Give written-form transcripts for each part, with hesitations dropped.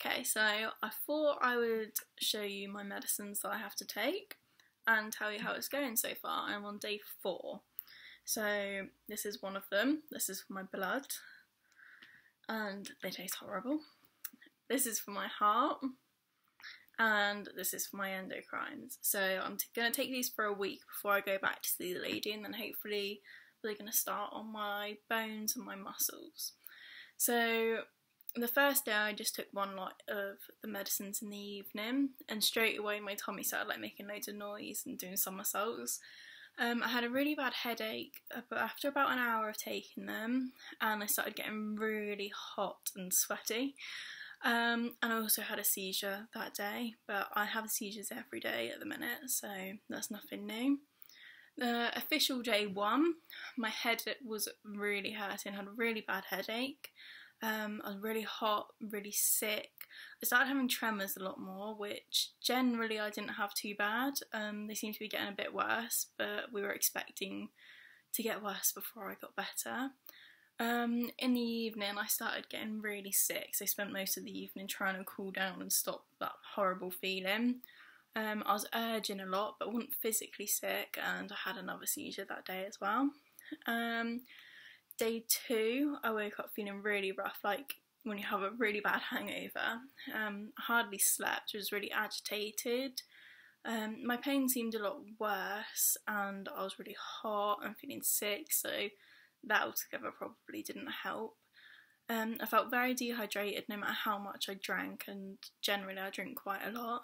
Okay, so I thought I would show you my medicines that I have to take and tell you how it's going so far. I'm on day 4. So this is one of them. This is for my blood and they taste horrible. This is for my heart and this is for my endocrines. So I'm going to take these for a week before I go back to see the lady, and then hopefully they're going to start on my bones and my muscles. So the first day I just took one lot of the medicines in the evening, and straight away my tummy started like making loads of noise and doing somersaults. I had a really bad headache after about an hour of taking them, and I started getting really hot and sweaty. And I also had a seizure that day, but I have seizures every day at the minute, so that's nothing new. The official day 1, my head was really hurting, I had a really bad headache. I was really hot, really sick. I started having tremors a lot more, which generally I didn't have too bad. They seemed to be getting a bit worse, but we were expecting to get worse before I got better. In the evening I started getting really sick, so I spent most of the evening trying to cool down and stop that horrible feeling. I was urging a lot but wasn't physically sick, and I had another seizure that day as well. Day 2, I woke up feeling really rough, like when you have a really bad hangover. I hardly slept, was really agitated. My pain seemed a lot worse, and I was really hot and feeling sick, so that altogether probably didn't help. I felt very dehydrated no matter how much I drank, and generally I drink quite a lot.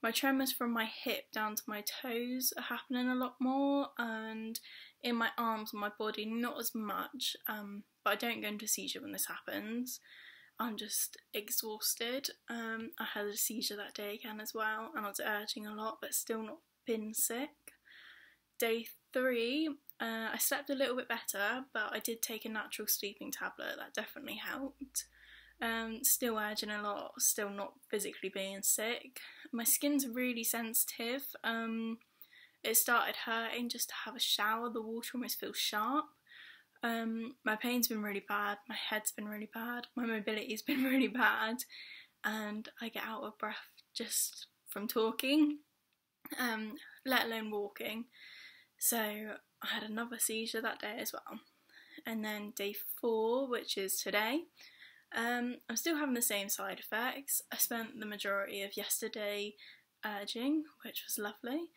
My tremors from my hip down to my toes are happening a lot more, and in my arms and my body not as much, but I don't go into a seizure when this happens. I'm just exhausted. I had a seizure that day again as well, and I was urging a lot but still not been sick. Day 3, I slept a little bit better, but I did take a natural sleeping tablet, that definitely helped. Still urging a lot, still not physically being sick. My skin's really sensitive. It started hurting just to have a shower, the water almost feels sharp. My pain's been really bad, my head's been really bad, my mobility's been really bad, and I get out of breath just from talking, let alone walking. So I had another seizure that day as well. And then day 4, which is today, I'm still having the same side effects. I spent the majority of yesterday urging, which was lovely.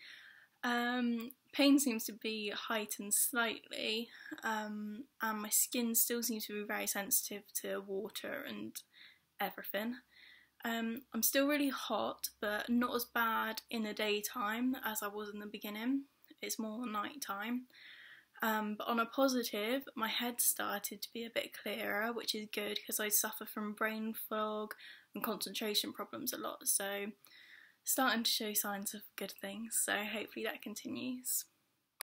Pain seems to be heightened slightly, and my skin still seems to be very sensitive to water and everything. I'm still really hot, but not as bad in the daytime as I was in the beginning. It's more night time. But on a positive, my head started to be a bit clearer, which is good because I suffer from brain fog and concentration problems a lot, so starting to show signs of good things, so hopefully that continues.